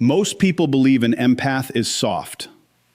Most people believe an empath is soft,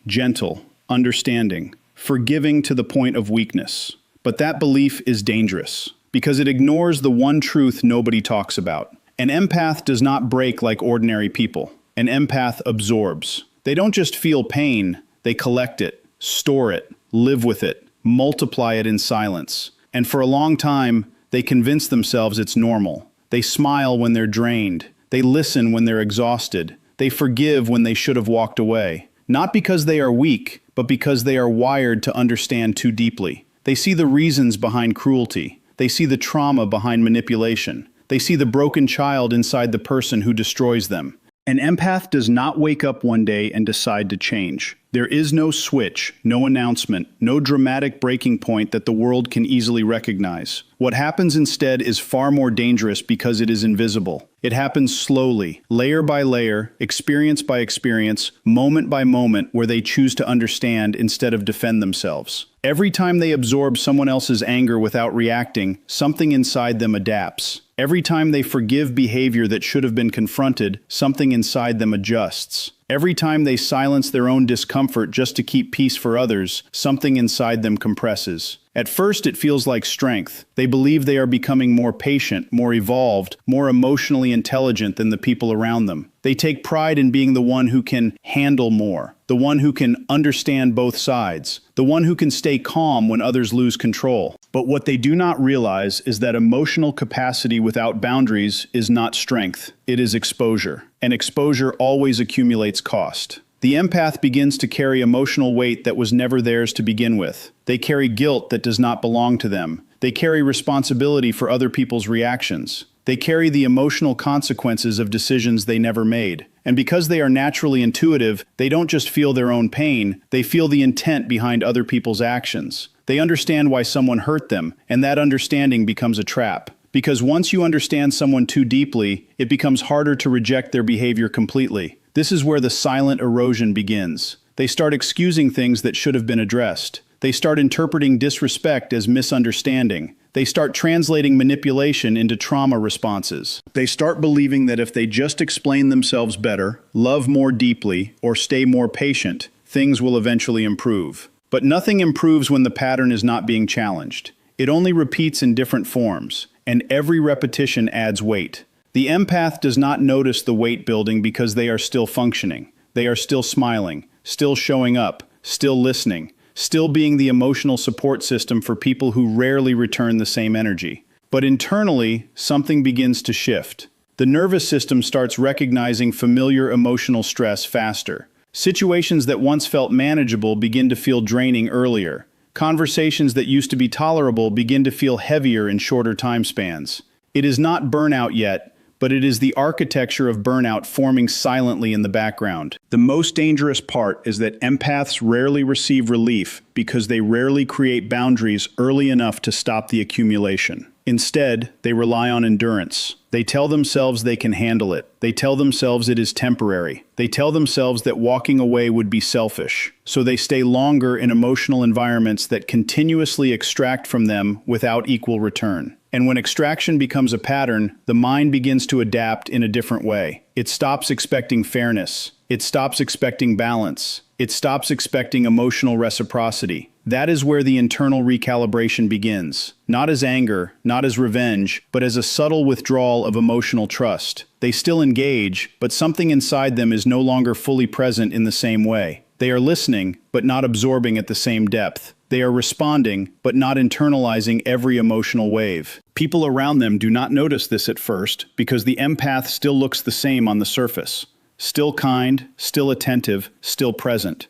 gentle, understanding, forgiving to the point of weakness. But that belief is dangerous because it ignores the one truth nobody talks about. An empath does not break like ordinary people. An empath absorbs. They don't just feel pain, they collect it, store it, live with it, multiply it in silence. And for a long time, they convince themselves it's normal. They smile when they're drained. They listen when they're exhausted. They forgive when they should have walked away. Not because they are weak, but because they are wired to understand too deeply. They see the reasons behind cruelty. They see the trauma behind manipulation. They see the broken child inside the person who destroys them. An empath does not wake up one day and decide to change. There is no switch, no announcement, no dramatic breaking point that the world can easily recognize. What happens instead is far more dangerous because it is invisible. It happens slowly, layer by layer, experience by experience, moment by moment, where they choose to understand instead of defend themselves. Every time they absorb someone else's anger without reacting, something inside them adapts. Every time they forgive behavior that should have been confronted, something inside them adjusts. Every time they silence their own discomfort just to keep peace for others, something inside them compresses. At first, it feels like strength. They believe they are becoming more patient, more evolved, more emotionally intelligent than the people around them. They take pride in being the one who can handle more, the one who can understand both sides, the one who can stay calm when others lose control. But what they do not realize is that emotional capacity without boundaries is not strength, it is exposure. And exposure always accumulates cost. The empath begins to carry emotional weight that was never theirs to begin with. They carry guilt that does not belong to them. They carry responsibility for other people's reactions. They carry the emotional consequences of decisions they never made. And because they are naturally intuitive, they don't just feel their own pain, they feel the intent behind other people's actions. They understand why someone hurt them, and that understanding becomes a trap. Because once you understand someone too deeply, it becomes harder to reject their behavior completely. This is where the silent erosion begins. They start excusing things that should have been addressed. They start interpreting disrespect as misunderstanding. They start translating manipulation into trauma responses. They start believing that if they just explain themselves better, love more deeply, or stay more patient, things will eventually improve. But nothing improves when the pattern is not being challenged. It only repeats in different forms, and every repetition adds weight. The empath does not notice the weight building because they are still functioning. They are still smiling, still showing up, still listening, still being the emotional support system for people who rarely return the same energy. But internally, something begins to shift. The nervous system starts recognizing familiar emotional stress faster. Situations that once felt manageable begin to feel draining earlier. Conversations that used to be tolerable begin to feel heavier in shorter time spans. It is not burnout yet, but it is the architecture of burnout forming silently in the background. The most dangerous part is that empaths rarely receive relief because they rarely create boundaries early enough to stop the accumulation. Instead, they rely on endurance. They tell themselves they can handle it. They tell themselves it is temporary. They tell themselves that walking away would be selfish. So they stay longer in emotional environments that continuously extract from them without equal return. And when extraction becomes a pattern, the mind begins to adapt in a different way. It stops expecting fairness. It stops expecting balance. It stops expecting emotional reciprocity. That is where the internal recalibration begins. Not as anger, not as revenge, but as a subtle withdrawal of emotional trust. They still engage, but something inside them is no longer fully present in the same way. They are listening, but not absorbing at the same depth. They are responding, but not internalizing every emotional wave. People around them do not notice this at first because the empath still looks the same on the surface. Still kind, still attentive, still present.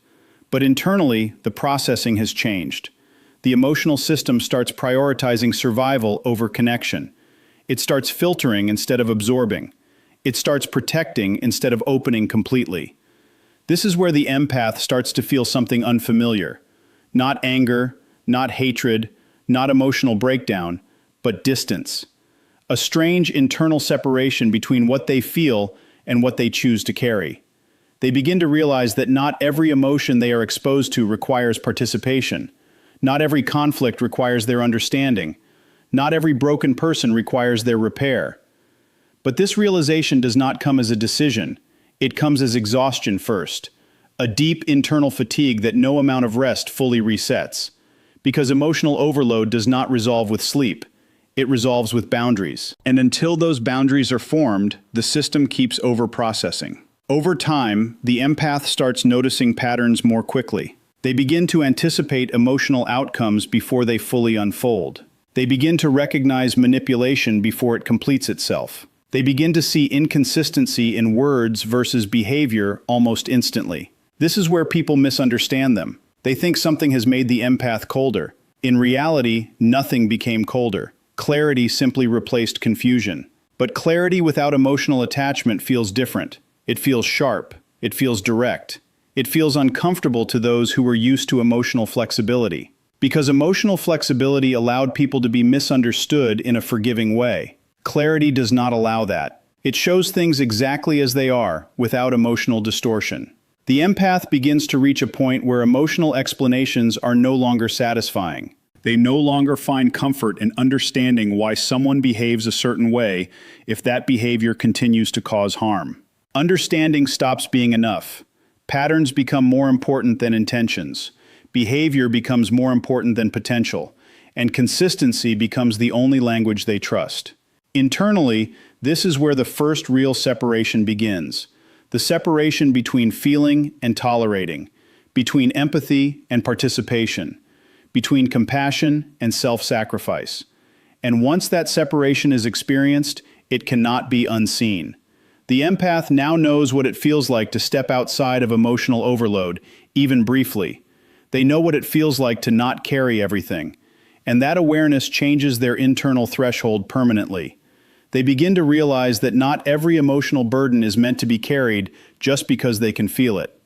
But internally, the processing has changed. The emotional system starts prioritizing survival over connection. It starts filtering instead of absorbing. It starts protecting instead of opening completely. This is where the empath starts to feel something unfamiliar. Not anger, not hatred, not emotional breakdown, but distance. A strange internal separation between what they feel and what they choose to carry. They begin to realize that not every emotion they are exposed to requires participation. Not every conflict requires their understanding. Not every broken person requires their repair. But this realization does not come as a decision. It comes as exhaustion first, a deep internal fatigue that no amount of rest fully resets. Because emotional overload does not resolve with sleep, it resolves with boundaries. And until those boundaries are formed, the system keeps overprocessing. Over time, the empath starts noticing patterns more quickly. They begin to anticipate emotional outcomes before they fully unfold. They begin to recognize manipulation before it completes itself. They begin to see inconsistency in words versus behavior almost instantly. This is where people misunderstand them. They think something has made the empath colder. In reality, nothing became colder. Clarity simply replaced confusion. But clarity without emotional attachment feels different. It feels sharp. It feels direct. It feels uncomfortable to those who were used to emotional flexibility. Because emotional flexibility allowed people to be misunderstood in a forgiving way. Clarity does not allow that. It shows things exactly as they are, without emotional distortion. The empath begins to reach a point where emotional explanations are no longer satisfying. They no longer find comfort in understanding why someone behaves a certain way if that behavior continues to cause harm. Understanding stops being enough. Patterns become more important than intentions. Behavior becomes more important than potential. And consistency becomes the only language they trust. Internally, this is where the first real separation begins. The separation between feeling and tolerating, between empathy and participation, between compassion and self-sacrifice. And once that separation is experienced, it cannot be unseen. The empath now knows what it feels like to step outside of emotional overload, even briefly. They know what it feels like to not carry everything. And that awareness changes their internal threshold permanently. They begin to realize that not every emotional burden is meant to be carried just because they can feel it.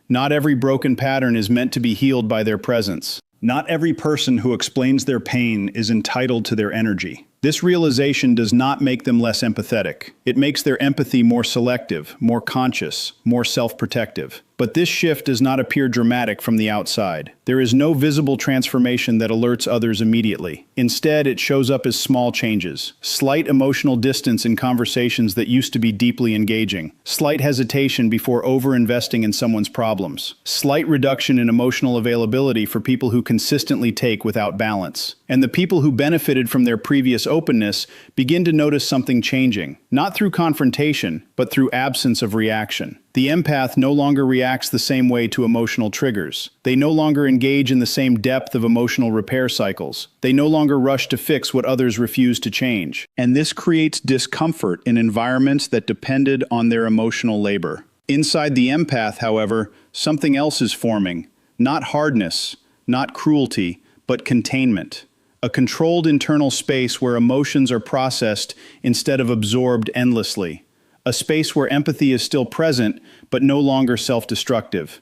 Not every broken pattern is meant to be healed by their presence. Not every person who explains their pain is entitled to their energy. This realization does not make them less empathetic. It makes their empathy more selective, more conscious, more self-protective. But this shift does not appear dramatic from the outside. There is no visible transformation that alerts others immediately. Instead, it shows up as small changes, slight emotional distance in conversations that used to be deeply engaging, slight hesitation before over-investing in someone's problems, slight reduction in emotional availability for people who consistently take without balance. And the people who benefited from their previous openness begin to notice something changing, not through confrontation, but through absence of reaction. The empath no longer reacts the same way to emotional triggers. They no longer engage in the same depth of emotional repair cycles. They no longer rush to fix what others refuse to change. And this creates discomfort in environments that depended on their emotional labor. Inside the empath, however, something else is forming. Not hardness, not cruelty, but containment. A controlled internal space where emotions are processed instead of absorbed endlessly. A space where empathy is still present, but no longer self-destructive.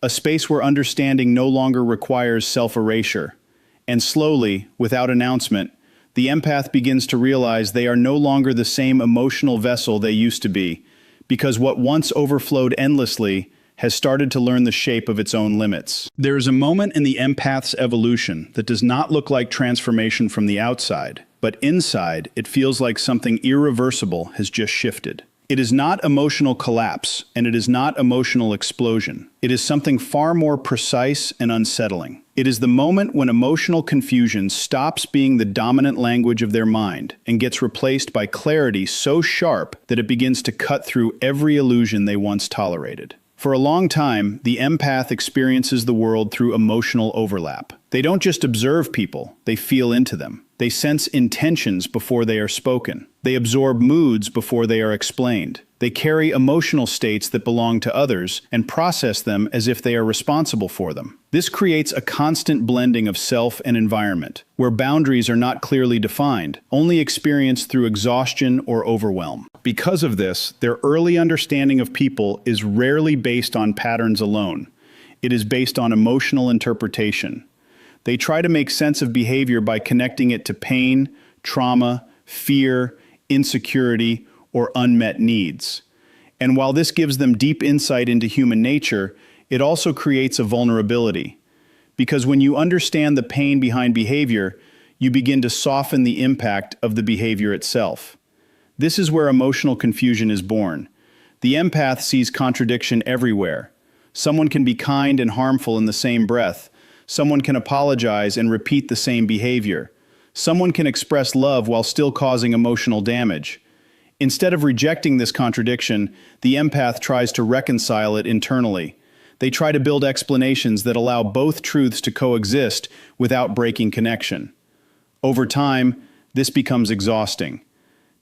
A space where understanding no longer requires self-erasure. And slowly, without announcement, the empath begins to realize they are no longer the same emotional vessel they used to be, because what once overflowed endlessly has started to learn the shape of its own limits. There is a moment in the empath's evolution that does not look like transformation from the outside, but inside it feels like something irreversible has just shifted. It is not emotional collapse, and it is not emotional explosion. It is something far more precise and unsettling. It is the moment when emotional confusion stops being the dominant language of their mind and gets replaced by clarity so sharp that it begins to cut through every illusion they once tolerated. For a long time, the empath experiences the world through emotional overlap. They don't just observe people, they feel into them. They sense intentions before they are spoken. They absorb moods before they are explained. They carry emotional states that belong to others and process them as if they are responsible for them. This creates a constant blending of self and environment, where boundaries are not clearly defined, only experienced through exhaustion or overwhelm. Because of this, their early understanding of people is rarely based on patterns alone. It is based on emotional interpretation. They try to make sense of behavior by connecting it to pain, trauma, fear, insecurity, or unmet needs. And while this gives them deep insight into human nature, it also creates a vulnerability. Because when you understand the pain behind behavior, you begin to soften the impact of the behavior itself. This is where emotional confusion is born. The empath sees contradiction everywhere. Someone can be kind and harmful in the same breath. Someone can apologize and repeat the same behavior. Someone can express love while still causing emotional damage. Instead of rejecting this contradiction, the empath tries to reconcile it internally. They try to build explanations that allow both truths to coexist without breaking connection. Over time, this becomes exhausting.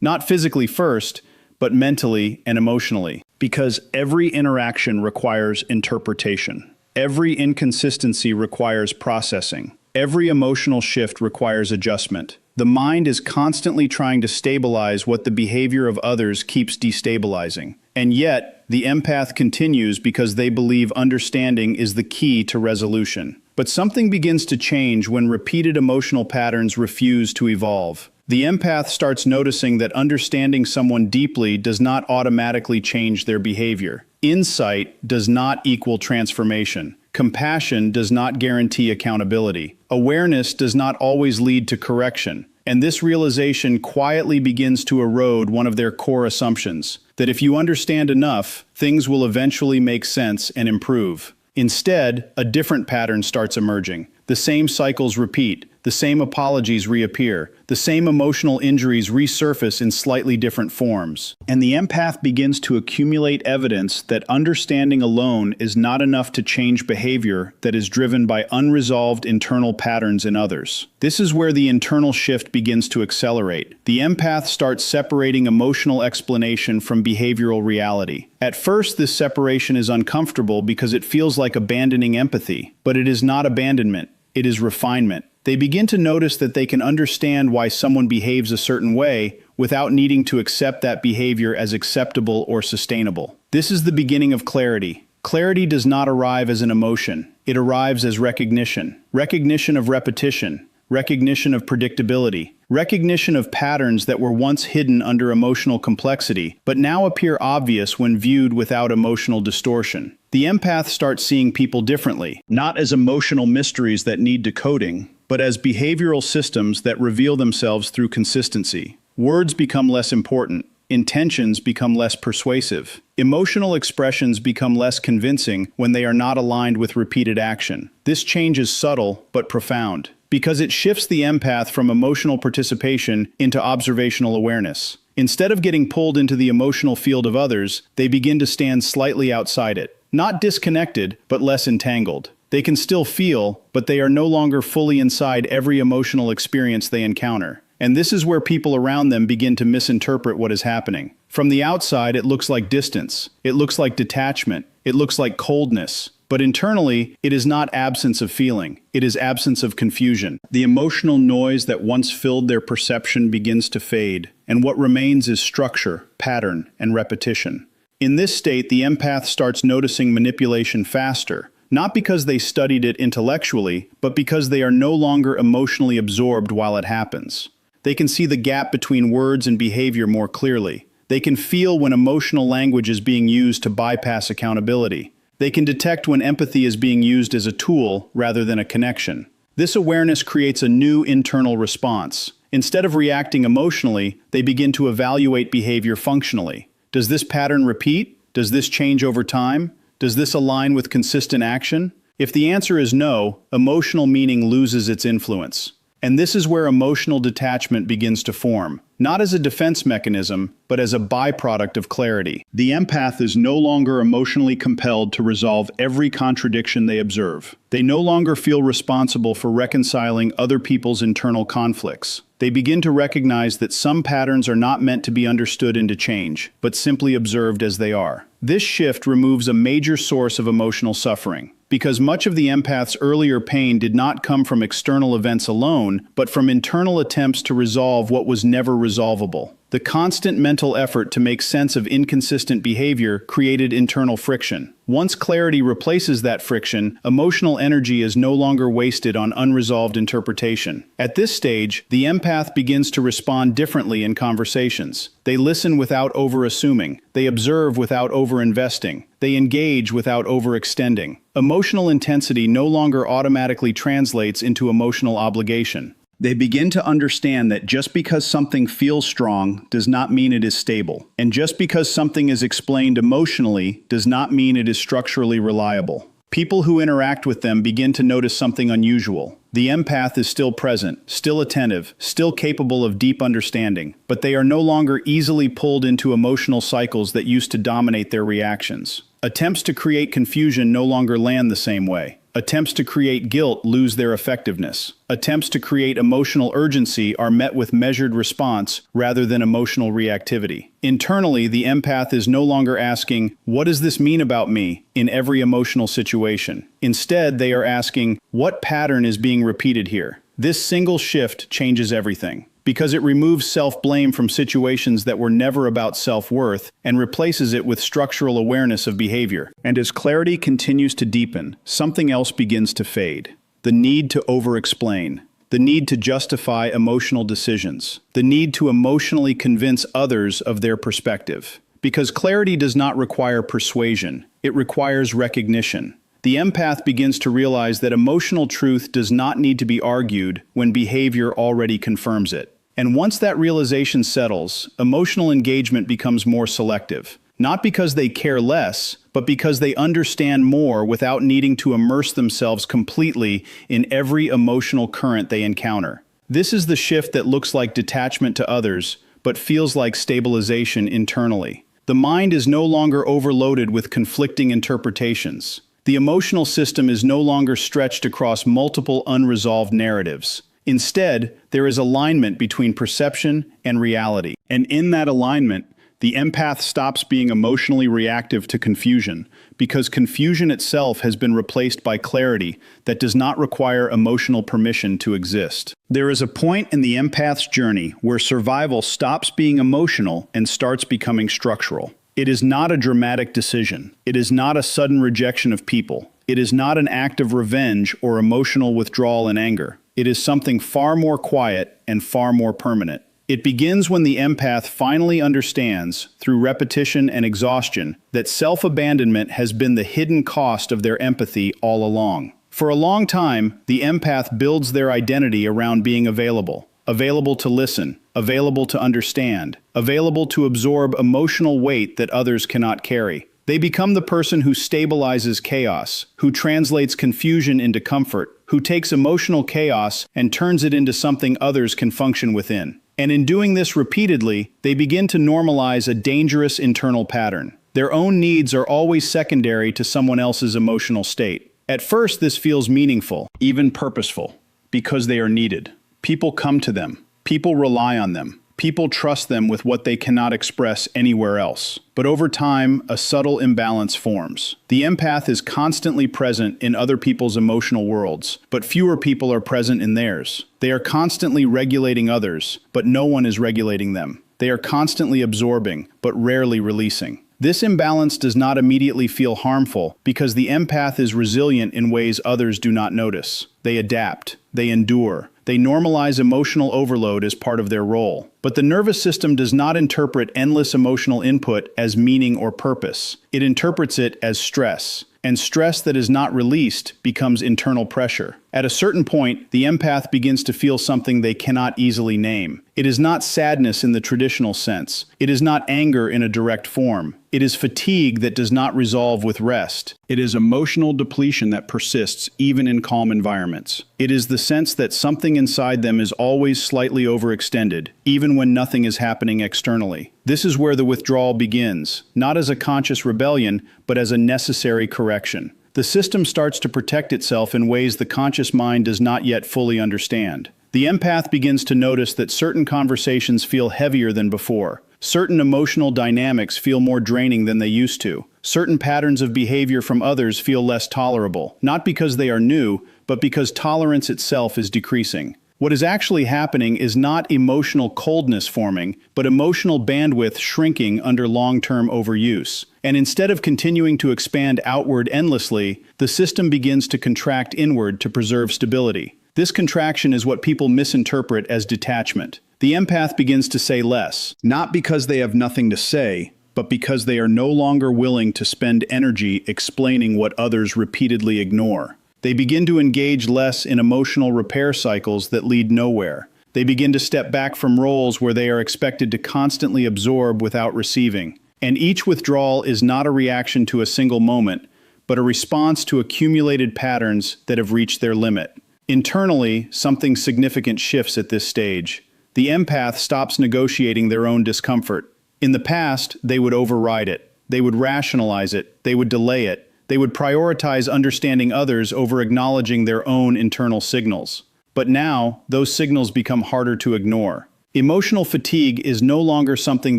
Not physically first, but mentally and emotionally. Because every interaction requires interpretation. Every inconsistency requires processing. Every emotional shift requires adjustment. The mind is constantly trying to stabilize what the behavior of others keeps destabilizing. And yet, the empath continues because they believe understanding is the key to resolution. But something begins to change when repeated emotional patterns refuse to evolve. The empath starts noticing that understanding someone deeply does not automatically change their behavior. Insight does not equal transformation. Compassion does not guarantee accountability. Awareness does not always lead to correction. And this realization quietly begins to erode one of their core assumptions, that if you understand enough, things will eventually make sense and improve. Instead, a different pattern starts emerging. The same cycles repeat. The same apologies reappear. The same emotional injuries resurface in slightly different forms. And the empath begins to accumulate evidence that understanding alone is not enough to change behavior that is driven by unresolved internal patterns in others. This is where the internal shift begins to accelerate. The empath starts separating emotional explanation from behavioral reality. At first, this separation is uncomfortable because it feels like abandoning empathy. But it is not abandonment. It is refinement. They begin to notice that they can understand why someone behaves a certain way without needing to accept that behavior as acceptable or sustainable. This is the beginning of clarity. Clarity does not arrive as an emotion. It arrives as recognition. Recognition of repetition. Recognition of predictability. Recognition of patterns that were once hidden under emotional complexity, but now appear obvious when viewed without emotional distortion. The empath starts seeing people differently, not as emotional mysteries that need decoding, but as behavioral systems that reveal themselves through consistency. Words become less important. Intentions become less persuasive. Emotional expressions become less convincing when they are not aligned with repeated action. This change is subtle but profound, because it shifts the empath from emotional participation into observational awareness. Instead of getting pulled into the emotional field of others, they begin to stand slightly outside it. Not disconnected, but less entangled. They can still feel, but they are no longer fully inside every emotional experience they encounter. And this is where people around them begin to misinterpret what is happening. From the outside, it looks like distance. It looks like detachment. It looks like coldness. But internally, it is not absence of feeling. It is absence of confusion. The emotional noise that once filled their perception begins to fade, and what remains is structure, pattern, and repetition. In this state, the empath starts noticing manipulation faster, not because they studied it intellectually, but because they are no longer emotionally absorbed while it happens. They can see the gap between words and behavior more clearly. They can feel when emotional language is being used to bypass accountability. They can detect when empathy is being used as a tool rather than a connection. This awareness creates a new internal response. Instead of reacting emotionally, they begin to evaluate behavior functionally. Does this pattern repeat? Does this change over time? Does this align with consistent action? If the answer is no, emotional meaning loses its influence. And this is where emotional detachment begins to form, not as a defense mechanism, but as a byproduct of clarity. The empath is no longer emotionally compelled to resolve every contradiction they observe. They no longer feel responsible for reconciling other people's internal conflicts. They begin to recognize that some patterns are not meant to be understood and to change, but simply observed as they are. This shift removes a major source of emotional suffering, because much of the empath's earlier pain did not come from external events alone, but from internal attempts to resolve what was never resolvable. The constant mental effort to make sense of inconsistent behavior created internal friction. Once clarity replaces that friction, emotional energy is no longer wasted on unresolved interpretation. At this stage, the empath begins to respond differently in conversations. They listen without over-assuming. They observe without over-investing. They engage without overextending. Emotional intensity no longer automatically translates into emotional obligation. They begin to understand that just because something feels strong does not mean it is stable. And just because something is explained emotionally does not mean it is structurally reliable. People who interact with them begin to notice something unusual. The empath is still present, still attentive, still capable of deep understanding, but they are no longer easily pulled into emotional cycles that used to dominate their reactions. Attempts to create confusion no longer land the same way. Attempts to create guilt lose their effectiveness. Attempts to create emotional urgency are met with measured response rather than emotional reactivity. Internally, the empath is no longer asking, "What does this mean about me?" in every emotional situation. Instead, they are asking, "What pattern is being repeated here?" This single shift changes everything, because it removes self-blame from situations that were never about self-worth and replaces it with structural awareness of behavior. And as clarity continues to deepen, something else begins to fade. The need to over-explain, the need to justify emotional decisions, the need to emotionally convince others of their perspective. Because clarity does not require persuasion, it requires recognition. The empath begins to realize that emotional truth does not need to be argued when behavior already confirms it. And once that realization settles, emotional engagement becomes more selective. Not because they care less, but because they understand more without needing to immerse themselves completely in every emotional current they encounter. This is the shift that looks like detachment to others, but feels like stabilization internally. The mind is no longer overloaded with conflicting interpretations. The emotional system is no longer stretched across multiple unresolved narratives. Instead, there is alignment between perception and reality. And in that alignment, the empath stops being emotionally reactive to confusion, because confusion itself has been replaced by clarity that does not require emotional permission to exist. There is a point in the empath's journey where survival stops being emotional and starts becoming structural. It is not a dramatic decision. It is not a sudden rejection of people. It is not an act of revenge or emotional withdrawal and anger. It is something far more quiet and far more permanent. It begins when the empath finally understands, through repetition and exhaustion, that self-abandonment has been the hidden cost of their empathy all along. For a long time, the empath builds their identity around being available. Available to listen, available to understand, available to absorb emotional weight that others cannot carry. They become the person who stabilizes chaos, who translates confusion into comfort, who takes emotional chaos and turns it into something others can function within. And in doing this repeatedly, they begin to normalize a dangerous internal pattern. Their own needs are always secondary to someone else's emotional state. At first, this feels meaningful, even purposeful, because they are needed. People come to them. People rely on them. People trust them with what they cannot express anywhere else. But over time, a subtle imbalance forms. The empath is constantly present in other people's emotional worlds, but fewer people are present in theirs. They are constantly regulating others, but no one is regulating them. They are constantly absorbing, but rarely releasing. This imbalance does not immediately feel harmful because the empath is resilient in ways others do not notice. They adapt. They endure. They normalize emotional overload as part of their role. But the nervous system does not interpret endless emotional input as meaning or purpose. It interprets it as stress. And stress that is not released becomes internal pressure. At a certain point, the empath begins to feel something they cannot easily name. It is not sadness in the traditional sense. It is not anger in a direct form. It is fatigue that does not resolve with rest. It is emotional depletion that persists even in calm environments. It is the sense that something inside them is always slightly overextended, even when nothing is happening externally. This is where the withdrawal begins, not as a conscious rebellion, but as a necessary correction. The system starts to protect itself in ways the conscious mind does not yet fully understand. The empath begins to notice that certain conversations feel heavier than before. Certain emotional dynamics feel more draining than they used to. Certain patterns of behavior from others feel less tolerable, not because they are new, but because tolerance itself is decreasing. What is actually happening is not emotional coldness forming, but emotional bandwidth shrinking under long-term overuse. And instead of continuing to expand outward endlessly, the system begins to contract inward to preserve stability. This contraction is what people misinterpret as detachment. The empath begins to say less, not because they have nothing to say, but because they are no longer willing to spend energy explaining what others repeatedly ignore. They begin to engage less in emotional repair cycles that lead nowhere. They begin to step back from roles where they are expected to constantly absorb without receiving. And each withdrawal is not a reaction to a single moment, but a response to accumulated patterns that have reached their limit. Internally, something significant shifts at this stage. The empath stops negotiating their own discomfort. In the past, they would override it. They would rationalize it. They would delay it. They would prioritize understanding others over acknowledging their own internal signals. But now, those signals become harder to ignore. Emotional fatigue is no longer something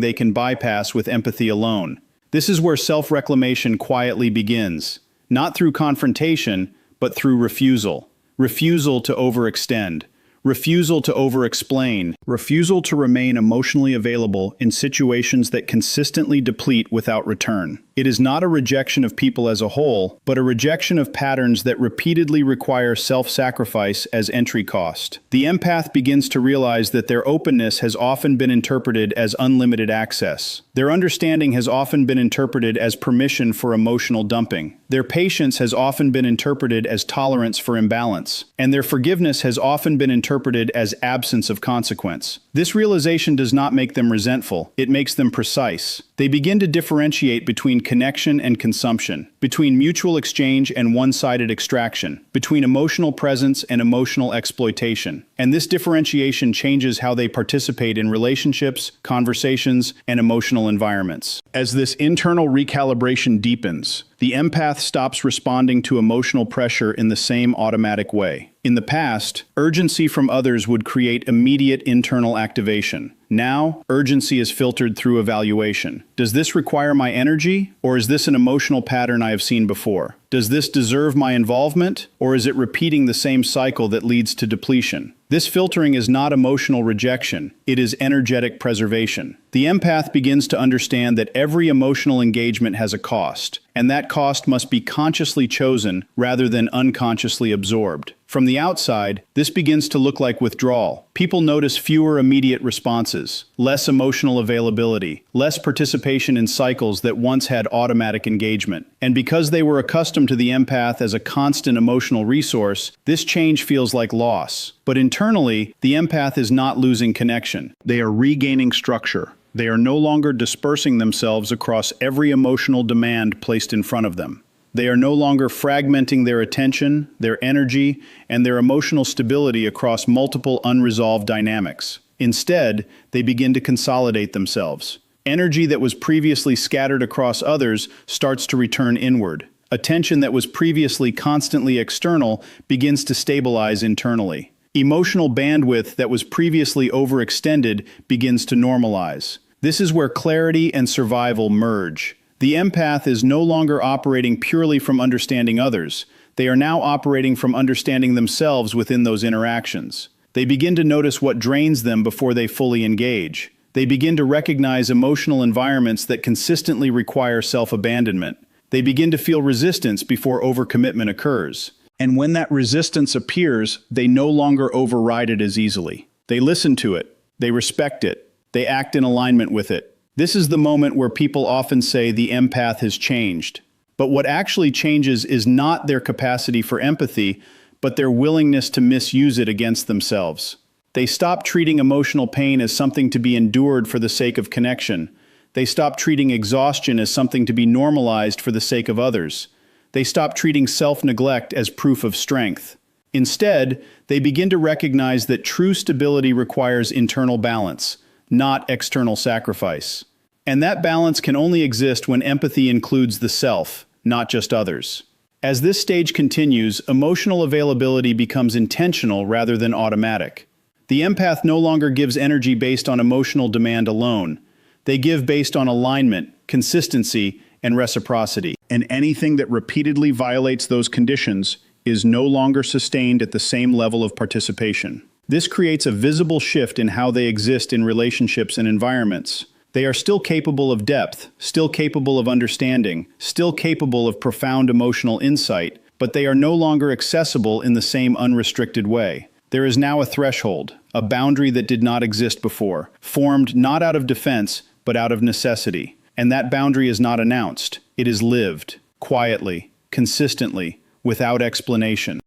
they can bypass with empathy alone. This is where self-reclamation quietly begins, not through confrontation, but through refusal. Refusal to overextend. Refusal to over-explain. Refusal to remain emotionally available in situations that consistently deplete without return. It is not a rejection of people as a whole, but a rejection of patterns that repeatedly require self-sacrifice as entry cost. The empath begins to realize that their openness has often been interpreted as unlimited access. Their understanding has often been interpreted as permission for emotional dumping. Their patience has often been interpreted as tolerance for imbalance. And their forgiveness has often been interpreted as absence of consequence. This realization does not make them resentful, it makes them precise. They begin to differentiate between connection and consumption, between mutual exchange and one-sided extraction, between emotional presence and emotional exploitation. And this differentiation changes how they participate in relationships, conversations, and emotional environments. As this internal recalibration deepens, the empath stops responding to emotional pressure in the same automatic way. In the past, urgency from others would create immediate internal activation. Now, urgency is filtered through evaluation. Does this require my energy, or is this an emotional pattern I have seen before? Does this deserve my involvement, or is it repeating the same cycle that leads to depletion? This filtering is not emotional rejection, it is energetic preservation. The empath begins to understand that every emotional engagement has a cost, and that cost must be consciously chosen rather than unconsciously absorbed. From the outside, this begins to look like withdrawal. People notice fewer immediate responses, less emotional availability, less participation in cycles that once had automatic engagement. And because they were accustomed to the empath as a constant emotional resource, this change feels like loss. But internally, the empath is not losing connection. They are regaining structure. They are no longer dispersing themselves across every emotional demand placed in front of them. They are no longer fragmenting their attention, their energy, and their emotional stability across multiple unresolved dynamics. Instead, they begin to consolidate themselves. Energy that was previously scattered across others starts to return inward. Attention that was previously constantly external begins to stabilize internally. Emotional bandwidth that was previously overextended begins to normalize. This is where clarity and survival merge. The empath is no longer operating purely from understanding others. They are now operating from understanding themselves within those interactions. They begin to notice what drains them before they fully engage. They begin to recognize emotional environments that consistently require self-abandonment. They begin to feel resistance before overcommitment occurs. And when that resistance appears, they no longer override it as easily. They listen to it. They respect it. They act in alignment with it. This is the moment where people often say the empath has changed. But what actually changes is not their capacity for empathy, but their willingness to misuse it against themselves. They stop treating emotional pain as something to be endured for the sake of connection. They stop treating exhaustion as something to be normalized for the sake of others. They stop treating self-neglect as proof of strength. Instead, they begin to recognize that true stability requires internal balance, not external sacrifice. And that balance can only exist when empathy includes the self, not just others. As this stage continues, emotional availability becomes intentional rather than automatic. The empath no longer gives energy based on emotional demand alone. They give based on alignment, consistency, and reciprocity. And anything that repeatedly violates those conditions is no longer sustained at the same level of participation. This creates a visible shift in how they exist in relationships and environments. They are still capable of depth, still capable of understanding, still capable of profound emotional insight, but they are no longer accessible in the same unrestricted way. There is now a threshold, a boundary that did not exist before, formed not out of defense, but out of necessity. And that boundary is not announced. It is lived, quietly, consistently, without explanation.